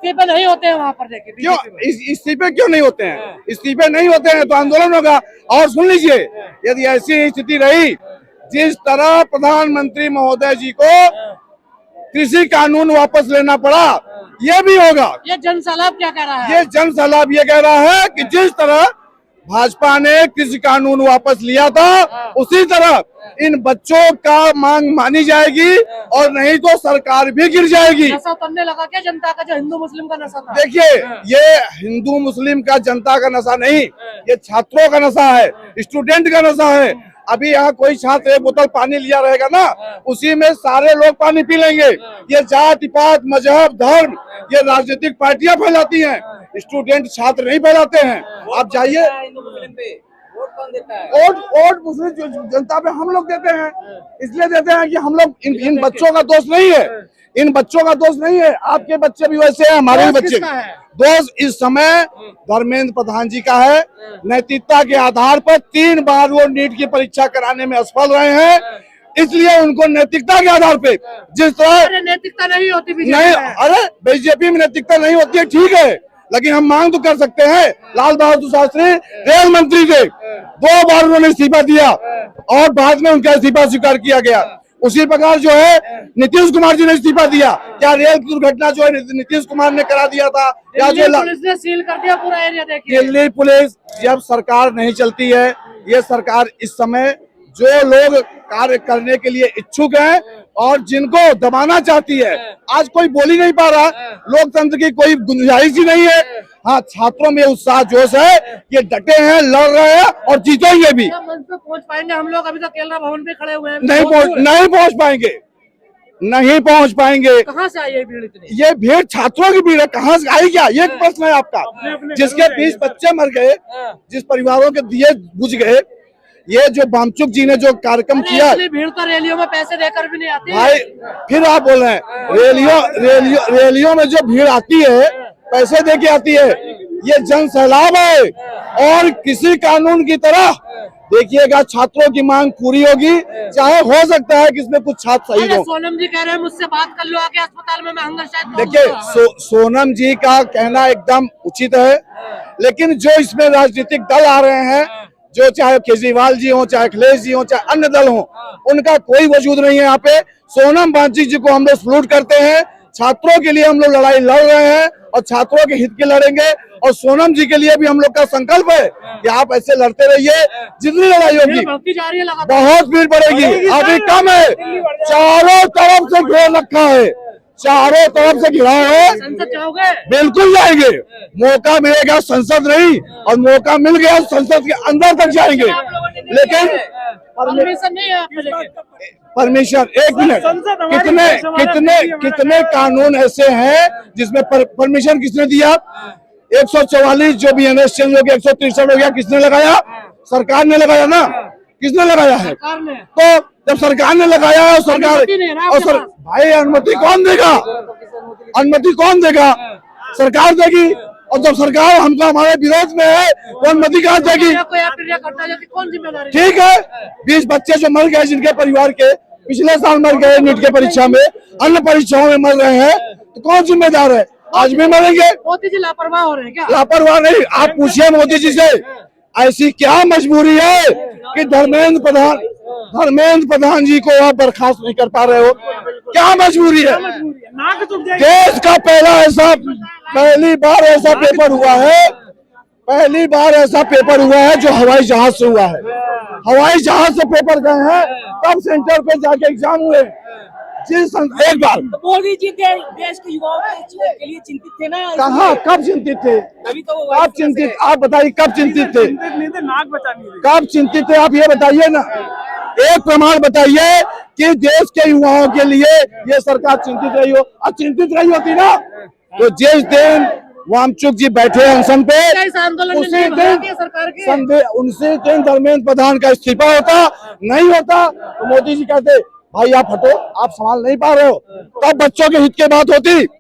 इस्तीफे नहीं होते हैं वहाँ पर, देखिए क्यों इस्तीफे क्यों नहीं होते हैं? इस्तीफे नहीं होते हैं तो आंदोलन होगा। और सुन लीजिए, यदि ऐसी स्थिति रही, जिस तरह प्रधानमंत्री महोदय जी को कृषि कानून वापस लेना पड़ा, ये भी होगा। ये जन सैलाब क्या कह रहा है? ये जन सैलाब ये कह रहा है कि जिस तरह भाजपा ने कृषि कानून वापस लिया था, उसी तरह इन बच्चों का मांग मानी जाएगी और नहीं तो सरकार भी गिर जाएगी। नशा उतरने लगा क्या जनता का, जो हिंदू मुस्लिम का नशा था? देखिए, ये हिंदू मुस्लिम का, जनता का नशा नहीं, ये छात्रों का नशा है, स्टूडेंट का नशा है। अभी यहाँ कोई छात्र एक बोतल पानी लिया रहेगा ना, उसी में सारे लोग पानी पी लेंगे। ये जाति पात, मजहब, धर्म, ये राजनीतिक पार्टियां फैलाती हैं, स्टूडेंट छात्र नहीं फैलाते हैं। आप जाइए, वोट मुस्लिम जनता पे हम लोग देते हैं, इसलिए देते हैं कि हम लोग इन बच्चों का दोष नहीं है, इन बच्चों का दोष नहीं है। आपके बच्चे भी वैसे हैं, हमारे भी बच्चे। दोष इस समय धर्मेंद्र प्रधान जी का है। नैतिकता के आधार पर 3 बार वो नीट की परीक्षा कराने में असफल रहे हैं, इसलिए उनको नैतिकता के आधार पे, जिस तरह नैतिकता नहीं होती नहीं, अरे बीजेपी में नैतिकता नहीं होती है, ठीक है, लेकिन हम मांग तो कर सकते हैं। लाल बहादुर शास्त्री रेल मंत्री थे, 2 बार उन्होंने इस्तीफा दिया और बाद में उनका इस्तीफा स्वीकार किया गया। उसी प्रकार जो है नीतीश कुमार जी ने इस्तीफा दिया। क्या रेल की दुर्घटना जो है नीतीश कुमार ने करा दिया था? या जो पुलिस ने सील कर दिया पूरा एरिया, देखिए। दिल्ली पुलिस, जब सरकार नहीं चलती है, ये सरकार इस समय जो लोग कार्य करने के लिए इच्छुक हैं और जिनको दबाना चाहती है, आज कोई बोल ही नहीं पा रहा। लोकतंत्र की कोई गुंजाइश ही नहीं है। हाँ, छात्रों में उत्साह जोश है, ये डटे हैं, लड़ रहे हैं और जीतेंगे भी। मंच पे पहुंच पाएंगे हम लोग? अभी तक केरला भवन पे खड़े हुए हैं, नहीं पहुंच पाएंगे, नहीं पहुंच पाएंगे। कहाँ से आई है भीड़ इतनी? ये भीड़ छात्रों की भीड़ है, कहाँ से आई? क्या ये प्रश्न है आपका? जिसके 20 बच्चे मर गए, जिस परिवारों के दिए बुझ गए, ये जो वामचुक जी ने जो कार्यक्रम किया, भीड़ तो रैलियों में पैसे देकर भी नहीं आती भाई। फिर आप बोल रहे हैं रैलियों में जो भीड़ आती है, पैसे दे के आती है, ये जन सैलाब है। और किसी कानून की तरह देखिएगा, छात्रों की मांग पूरी होगी, चाहे हो सकता है कि इसमें कुछ छात्र शहीद हो। सोनम जी कह रहे हैं मुझसे बात कर लो आके अस्पताल में, मैं हंगर शायद। देखिए, सोनम जी का कहना एकदम उचित है, लेकिन जो इसमें राजनीतिक दल आ रहे हैं, जो चाहे केजरीवाल जी हो, चाहे अखिलेश जी हो, चाहे अन्य दल हो, उनका कोई वजूद नहीं है यहाँ पे। सोनम वांगचुक जी को हम लोग सलूट करते हैं। छात्रों के लिए हम लोग लड़ाई लड़ रहे हैं और छात्रों के हित के लड़ेंगे। और सोनम जी के लिए भी हम लोग का संकल्प है कि आप ऐसे लड़ते रहिए, जितनी लड़ाई होगी बहुत भीड़ बढ़ेगी। अभी कम है, चारों तरफ से घेर रखा है, चारों तरफ से घिरा है। संसद जाओगे? बिल्कुल जाएंगे, मौका मिलेगा संसद नहीं, और मौका मिल गया संसद के अंदर तक जाएंगे। लेकिन परमिशन नहीं है, परमिशन, एक मिनट, कितने कानून ऐसे हैं जिसमें परमिशन किसने दिया? 144 जो भी चेंज हो गया, 163 हो गया, किसने लगाया? सरकार ने लगाया ना। किसने लगाया है? तो जब सरकार ने लगाया है, सरकार भाई अनुमति कौन देगा? अनुमति कौन देगा? सरकार देगी। और जब सरकार हमको हमारे विरोध में है, तो अनुमति कहाँ देगी? ठीक है, 20 बच्चे जो मर गए, जिनके परिवार के पिछले साल मर गए नीट के परीक्षा में, अन्य परीक्षाओं में मर रहे हैं, तो कौन जिम्मेदार है? आज भी मरेंगे। मोदी जी लापरवाह हो रहे हैं क्या? लापरवाह नहीं, आप पूछिए मोदी जी से, ऐसी क्या मजबूरी है कि धर्मेंद्र प्रधान जी को आप बर्खास्त नहीं कर पा रहे हो? क्या मजबूरी है? देश का पहली बार ऐसा पेपर हुआ है, पहली बार ऐसा पेपर हुआ है जो हवाई जहाज से हुआ है। हवाई जहाज से पेपर गए हैं, तब सेंटर पे जाके एग्जाम हुए। एक बार मोदी जी देश के युवाओं के लिए चिंतित थे ना? कहाँ, कब चिंतित थे? अभी तो कब चिंतित? आप बताइए, कब चिंतित थे? कब चिंतित थे? आप ये बताइए ना, एक प्रमाण बताइए कि देश के युवाओं के लिए ये सरकार चिंतित रही हो। और चिंतित रही होती ना, तो जिस दिन वामचुक जी बैठे अनशन पे, उनसे दिन धर्मेंद्र प्रधान का इस्तीफा होता, नहीं होता तो मोदी जी कहते भाई आप हटो, आप संभाल नहीं पा रहे हो, तब बच्चों के हित की बात होती।